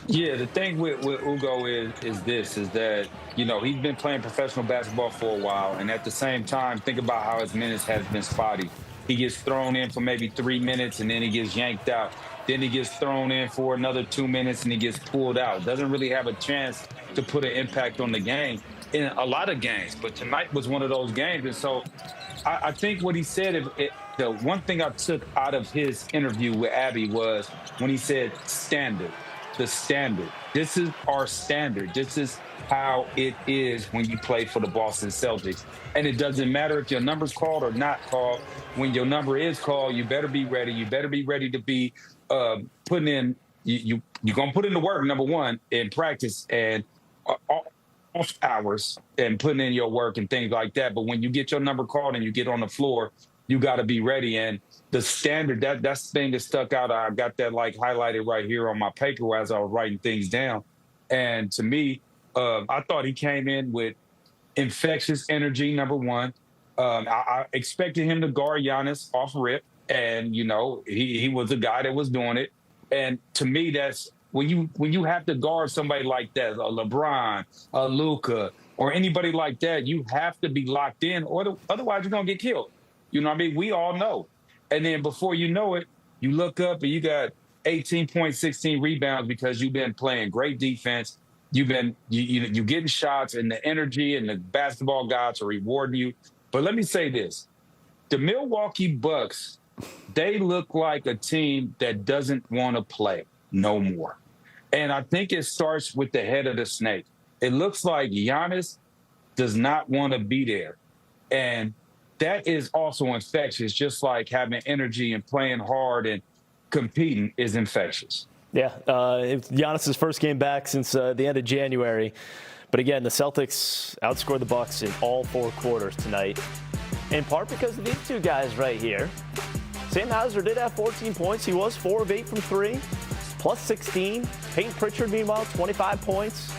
Yeah, the thing with Ugo is that, he's been playing professional basketball for a while. And at the same time, think about how his minutes has been spotty. He gets thrown in for maybe 3 minutes and then he gets yanked out. Then he gets thrown in for another 2 minutes and he gets pulled out. Doesn't really have a chance to put an impact on the game in a lot of games. But tonight was one of those games. And so I think what he said, the one thing I took out of his interview with Abby was when he said standard, the standard. This is our standard. This is how it is when you play for the Boston Celtics. And it doesn't matter if your number's called or not called. When your number is called, you better be ready. You better be ready to be putting in, you're going to put in the work, number one, in practice and off hours and putting in your work and things like that. But when you get your number called and you get on the floor, you got to be ready. And the standard, that's the thing that stuck out. I got that highlighted right here on my paper as I was writing things down. And to me, I thought he came in with infectious energy, number one. I expected him to guard Giannis off rip. And, he was a guy that was doing it. And to me, that's when you have to guard somebody like that, a LeBron, a Luka, or anybody like that, you have to be locked in, or otherwise you're going to get killed. You know what I mean? We all know. And then before you know it, you look up and you got 18 points, 16 rebounds because you've been playing great defense. You've been you getting shots, and the energy and the basketball gods are rewarding you. But let me say this. The Milwaukee Bucks, they look like a team that doesn't want to play no more. And I think it starts with the head of the snake. It looks like Giannis does not want to be there. And that is also infectious, just like having energy and playing hard and competing is infectious. Yeah, it's Giannis' first game back since the end of January. But again, the Celtics outscored the Bucks in all four quarters tonight, in part because of these two guys right here. Sam Hauser did have 14 points. He was 4 of 8 from 3, plus 16. Peyton Pritchard, meanwhile, 25 points.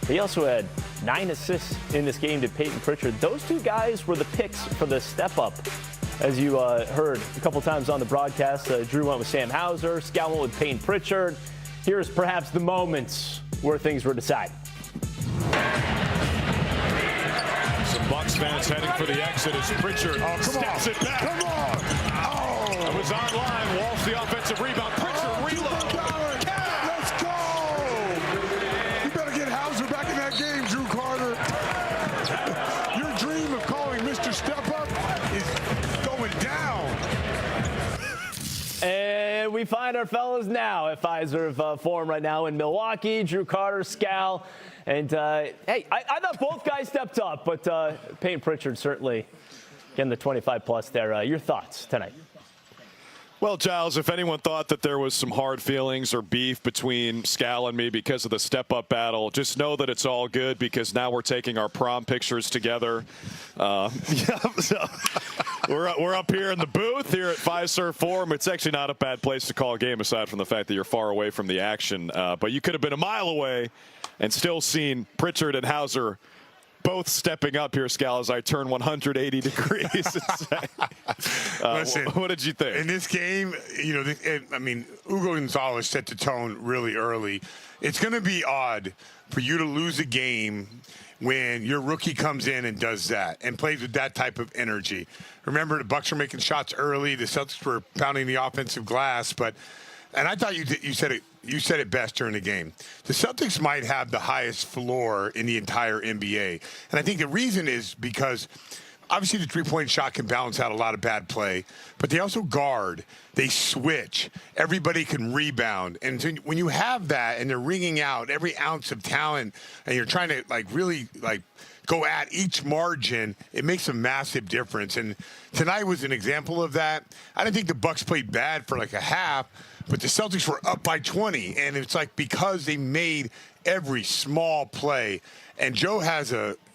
He also had 9 assists in this game to Peyton Pritchard. Those two guys were the picks for the step-up. As you heard a couple times on the broadcast, Drew went with Sam Hauser, Scal went with Peyton Pritchard. Here's perhaps the moments where things were decided. Some Bucks fans heading for the exit as Pritchard steps it back. Come on! Oh! It was on line. Walsh the offensive rebound. Pritchard reload. Let's go! You better get Hauser back in that game, Drew Carter. Your dream of calling Mr. Step Up is going down. And we find our fellows now at Fiserv Forum right now in Milwaukee. Drew Carter, Scal. And, hey, I thought both guys stepped up, but Peyton Pritchard certainly getting the 25-plus there. Your thoughts tonight? Well, Giles, if anyone thought that there was some hard feelings or beef between Scal and me because of the step-up battle, just know that it's all good because now we're taking our prom pictures together. So we're up here in the booth here at Fiserv Forum. It's actually not a bad place to call a game aside from the fact that you're far away from the action. But you could have been a mile away and still seen Pritchard and Hauser both stepping up here, Scal, as I turn 180 degrees. Listen, what did you think? In this game, Ugo Gonzalez set the tone really early. It's going to be odd for you to lose a game when your rookie comes in and does that and plays with that type of energy. Remember, the Bucks were making shots early. The Celtics were pounding the offensive glass, and I thought you said it. You said it best during the game. The Celtics might have the highest floor in the entire NBA. And I think the reason is because obviously the three-point shot can balance out a lot of bad play, but they also guard. They switch. Everybody can rebound. And so when you have that and they're wringing out every ounce of talent and you're trying to really go at each margin, it makes a massive difference. And tonight was an example of that. I didn't think the Bucks played bad for a half, but the Celtics were up by 20, and it's because they made every small play. And Joe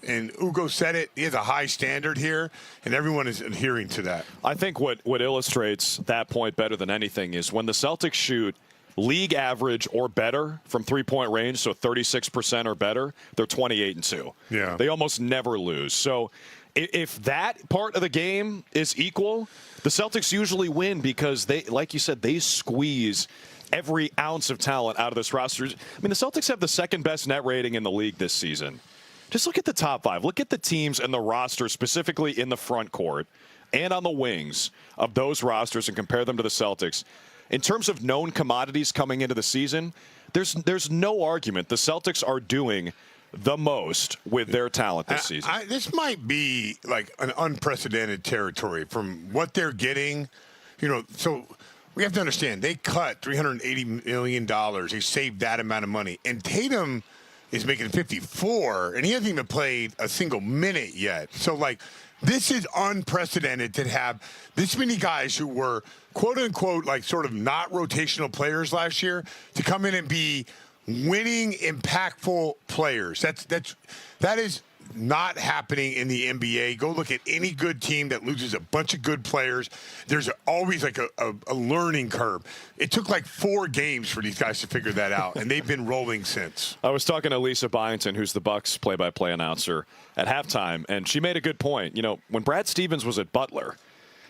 and Ugo said it, he has a high standard here, and everyone is adhering to that. I think what illustrates that point better than anything is when the Celtics shoot league average or better from three-point range, so 36% or better, they're 28-2. Yeah. They almost never lose. So if that part of the game is equal, the Celtics usually win because they, like you said, they squeeze every ounce of talent out of this roster. I mean, the Celtics have the second best net rating in the league this season. Just look at the top 5. Look at the teams and the roster specifically in the front court and on the wings of those rosters and compare them to the Celtics. In terms of known commodities coming into the season, there's no argument. The Celtics are doing the most with their talent this season. This might be like an unprecedented territory from what they're getting. So we have to understand, they cut $380 million. They saved that amount of money. And Tatum is making 54, and he hasn't even played a single minute yet. So, this is unprecedented to have this many guys who were, quote-unquote, sort of not rotational players last year to come in and be winning, impactful players. That is not happening in the NBA. Go look at any good team that loses a bunch of good players. There's always a learning curve. It took 4 games for these guys to figure that out, and they've been rolling since. I was talking to Lisa Byington, who's the Bucks play-by-play announcer, at halftime, and she made a good point. When Brad Stevens was at Butler,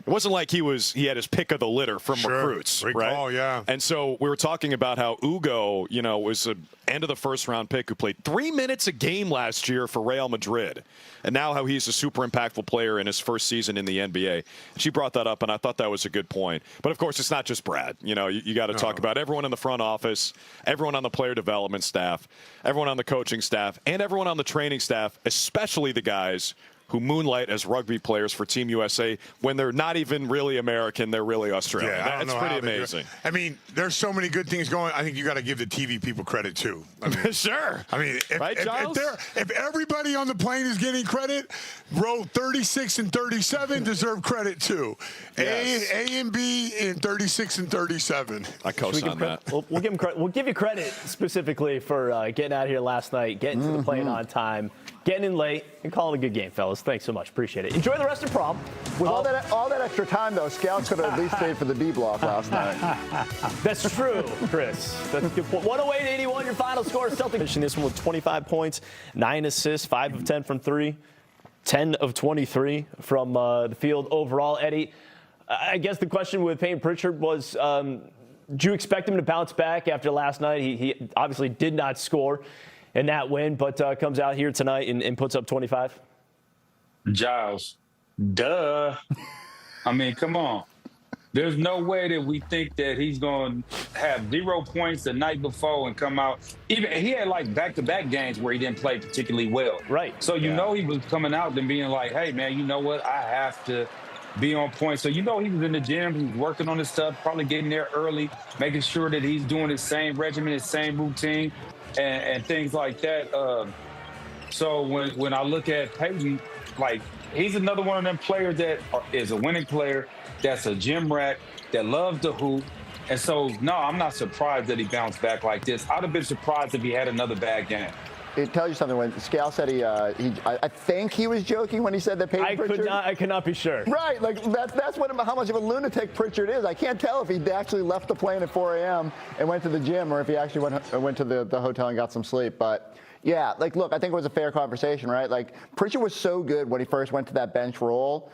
it wasn't like he had his pick of the litter from recruits, Great right? call, yeah. And so we were talking about how Ugo, was an end of the first round pick who played 3 minutes a game last year for Real Madrid, and now how he's a super impactful player in his first season in the NBA. She brought that up, and I thought that was a good point. But of course, it's not just Brad. You got to talk about everyone in the front office, everyone on the player development staff, everyone on the coaching staff, and everyone on the training staff, especially the guys who moonlight as rugby players for Team USA when they're not even really American, they're really Australian. Yeah, That's pretty amazing. I mean, there's so many good things going. I think you got to give the TV people credit too. Sure. I mean, if everybody on the plane is getting credit, row 36 and 37 deserve credit too. Yes. A and B in 36 and 37. I co-sign that. We'll give him credit. We'll give you credit specifically for getting out here last night, getting to the plane on time, getting in late, and calling a good game, fellas. Thanks so much. Appreciate it. Enjoy the rest of prom. With all that extra time, though, Scouts could have at least stayed for the D block last night. That's true, Chris. That's a good point. 108-81, your final score. Celtics finishing this one with 25 points, 9 assists, 5 of 10 from 3, 10 of 23 from the field overall. Eddie, I guess the question with Payton Pritchard was, do you expect him to bounce back after last night? He obviously did not score in that win, but comes out here tonight and puts up 25. Giles, duh. I mean, come on. There's no way that we think that he's going to have 0 points the night before and come out. Even he had back-to-back games where he didn't play particularly well. Right. So he was coming out and being like, hey, man, you know what? I have to be on point. So he was in the gym. He was working on his stuff, probably getting there early, making sure that he's doing his same regimen, his same routine, and things like that. So when I look at Payton, he's another one of them players that is a winning player, that's a gym rat, that loves to hoop. And so, no, I'm not surprised that he bounced back like this. I'd have been surprised if he had another bad game. It tells you something when Scal said I think he was joking when he said that Payton Pritchard. I could not be sure. Right, that's how much of a lunatic Pritchard is. I can't tell if he actually left the plane at 4 a.m. and went to the gym, or if he actually went to the hotel and got some sleep. But yeah, look, I think it was a fair conversation, right? Pritchard was so good when he first went to that bench role,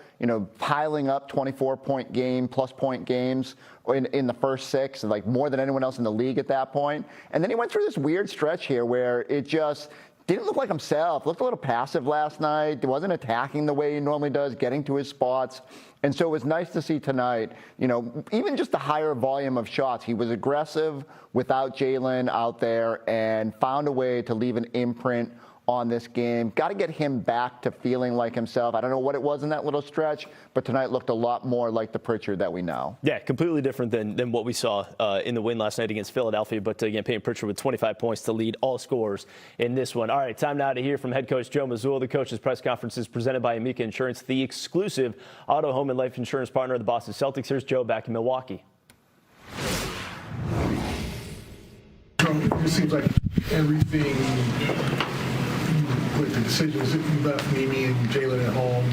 piling up 24-point game, plus-point games in the first 6, more than anyone else in the league at that point. And then he went through this weird stretch here where it just didn't look like himself. Looked a little passive last night. He wasn't attacking the way he normally does, getting to his spots. And so it was nice to see tonight, even just the higher volume of shots. He was aggressive without Jalen out there and found a way to leave an imprint on this game. Got to get him back to feeling like himself. I don't know what it was in that little stretch, but tonight looked a lot more like the Pritchard that we know. Yeah, completely different than what we saw in the win last night against Philadelphia. But again, Payton Pritchard with 25 points to lead all scorers in this one. All right, time now to hear from head coach Joe Mazzulla. The coach's press conference is presented by Amica Insurance, the exclusive auto, home, and life insurance partner of the Boston Celtics. Here's Joe back in Milwaukee. It seems like everything with the decisions that you left Mimi and Jalen at home,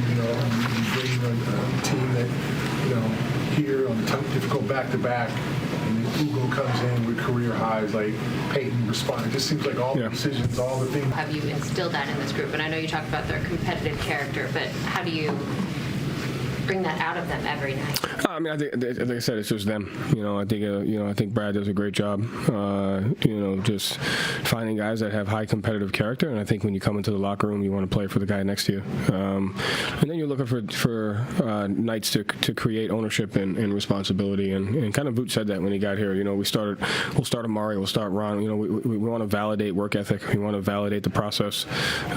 bringing a team that, here on the difficult back-to-back, and then Ugo comes in with career highs, Payton responded. It just seems like all the decisions, all the things. Have you instilled that in this group? And I know you talked about their competitive character, but how do you bring that out of them every night? I mean, I think, like I said, it's just them. I think Brad does a great job. Just finding guys that have high competitive character, and I think when you come into the locker room, you want to play for the guy next to you. And then you're looking for nights to create ownership and responsibility. And kind of Vooch said that when he got here. We'll start Amari, we'll start Ron. We want to validate work ethic. We want to validate the process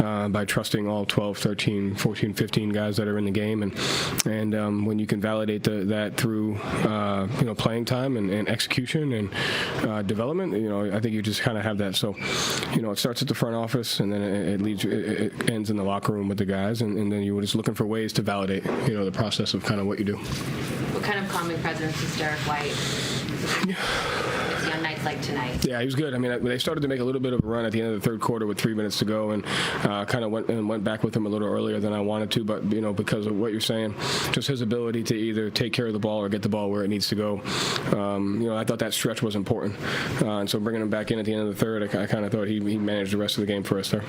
by trusting all 12, 13, 14, 15 guys that are in the game. And when you can validate that through playing time and execution and development, I think you just kind of have that. So, it starts at the front office, and then it ends in the locker room with the guys, and then you're just looking for ways to validate, the process of kind of what you do. What kind of calming presence is Derrick White? Is he on nights like tonight? Yeah, he was good. I mean, they started to make a little bit of a run at the end of the third quarter with 3 minutes to go, and kind of went back with him a little earlier than I wanted to. But because of what you're saying, just his ability to either take care of the ball or get the ball where it needs to go. I thought that stretch was important, and so bringing him back in at the end of the third, I kind of thought he managed the rest of the game for us there.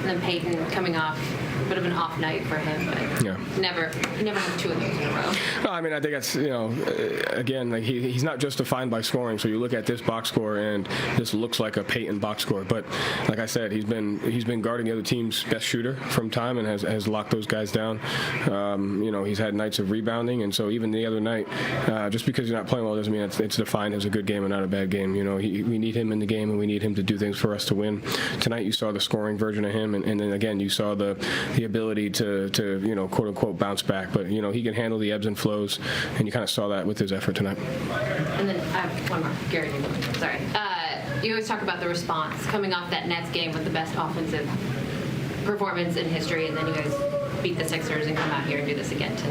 And then Peyton coming off a bit of an off night for him, but yeah, never had 2 of those in a row. No, I mean, I think that's again, like he's not just defined by scoring. So you look at this box score, and this looks like a Peyton box score. But like I said, he's been guarding the other team's best shooter from time and has locked those guys down. He's had nights of rebounding, and so even the other night, just because you're not playing well doesn't mean it's defined as a good game or not a bad game. We need him in the game, and we need him to do things for us to win. Tonight you saw the scoring version of him, and then again you saw the ability to quote unquote bounce back. But he can handle the ebbs and flows, and you kind of saw that with his effort tonight. And then I have one more. Gary, sorry. You always talk about the response coming off that Nets game with the best offensive performance in history, and then you guys beat the Sixers and come out here and do this again tonight.